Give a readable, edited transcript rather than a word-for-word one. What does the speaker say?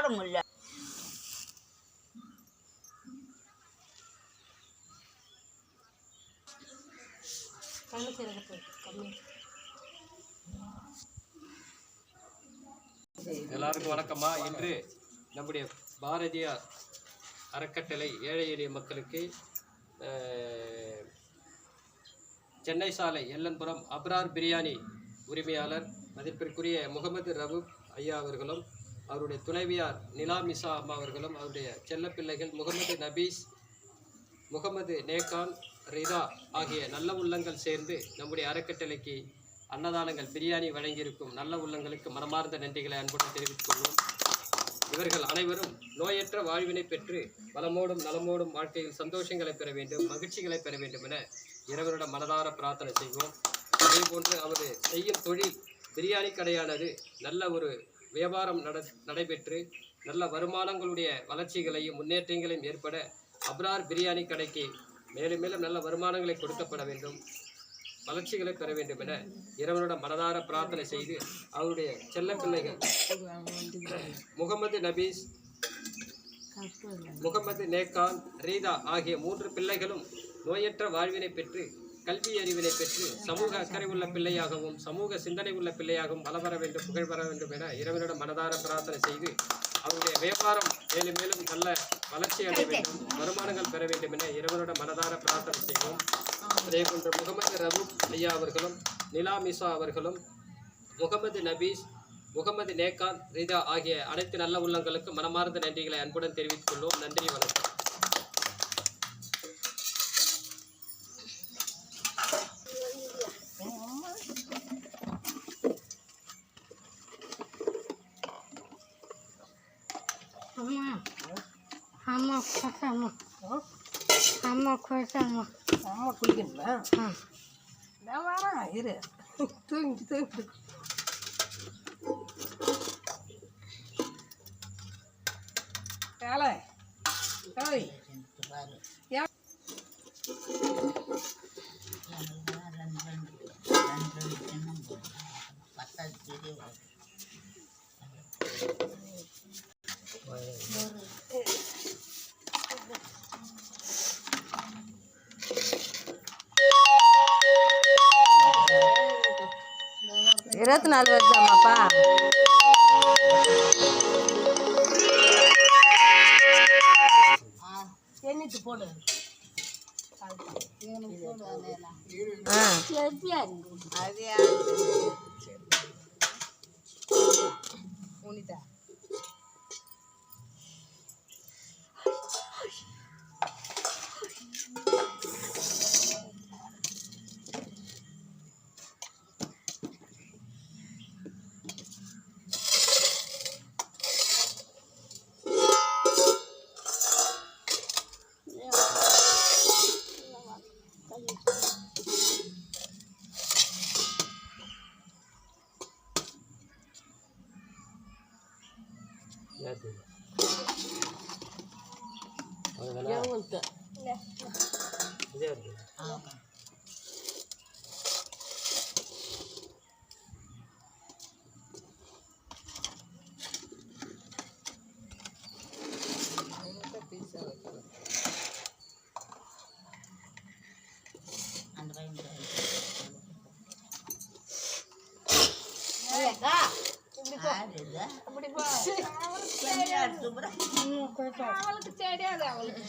சாப்பிட முடியல. எல்லாருக்கும் வணக்கம்மா. இன்று நம்முடைய பாரதியார் அறக்கட்டளை ஏழை எளிய மக்களுக்கு சென்னை சாலை எல்லன்புரம் அப்ரார் பிரியாணி உரிமையாளர் மதிப்பிற்குரிய முகமது ரவூப் ஐயா அவர்களும் அவருடைய துணைவியார் நிலாமிசா அம்மா அவர்களும் அவருடைய செல்லப்பிள்ளைகள் முகமது நபீஸ், முகமது நேகான், ரிதா ஆகிய நல்ல உள்ளங்கள் சேர்ந்து நம்முடைய அறக்கட்டளைக்கு அன்னதானங்கள் பிரியாணி வழங்கியிருக்கும் நல்ல உள்ளங்களுக்கு மனமார்ந்த நன்றிகளை அன்புடன் தெரிவித்துக் கொள்வோம். இவர்கள் அனைவரும் நோயற்ற வாழ்வினை பெற்று வளமோடும் நலமோடும் வாழ்க்கையில் சந்தோஷங்களை பெற வேண்டும், மகிழ்ச்சிகளை பெற வேண்டும் என இறைவனோட மனதார பிரார்த்தனை செய்வோம். அதே போன்று அவர் செய்யும் தொழில் பிரியாணி கடையானது நல்ல ஒரு வியாபாரம் நடைபெற்று நல்ல வருமானங்களுடைய வளர்ச்சிகளையும் முன்னேற்றங்களையும் ஏற்பட அப்ரார் பிரியாணி கடைக்கு மேலும் மேலும் நல்ல வருமானங்களை கொடுக்கப்பட வேண்டும், வளர்ச்சிகளை பெற வேண்டும் என இறைவனோட மனதார பிரார்த்தனை செய்து அவருடைய செல்ல பிள்ளைகள் முகமது நபீஸ், முகமது நேகான், ரீதா ஆகிய 3 பிள்ளைகளும் நோயற்ற வாழ்வினை பெற்று கல்வி அறிவினை பெற்று சமூக அக்கறை உள்ள பிள்ளையாகவும் சமூக சிந்தனை உள்ள பிள்ளையாகவும் வளர வேண்டும், புகழ் பெற வேண்டும் என இறைவனோட மனதார பிரார்த்தனை செய்து அவருடைய வியாபாரம் மேலும் மேலும் நல்ல வளர்ச்சி அடைய வேண்டும், வருமானங்கள் பெற வேண்டும் என இறைவனோட மனதார பிரார்த்தனை செய்வோம். அதே போன்று முகமது ரவூப் ஐயா அவர்களும் நிலாமிசா அவர்களும் முகமது நபீஸ், முகமது நேகான், ரிதா ஆகிய அனைத்து நல்ல உள்ளங்களுக்கு மனமார்ந்த நன்றிகளை அன்புடன் தெரிவித்துக் கொள்வோம். நன்றி, வணக்கம். அம்மா குளிக்கணுங்களா? நான் வரேன், இரு. தூங்கிட்டு காலை காலை இருபத்தி 4 வருஷமாப்பா. எண்ணிட்டு போடு. உனிதா அவளுக்கு தெரியாது, அவளுக்கு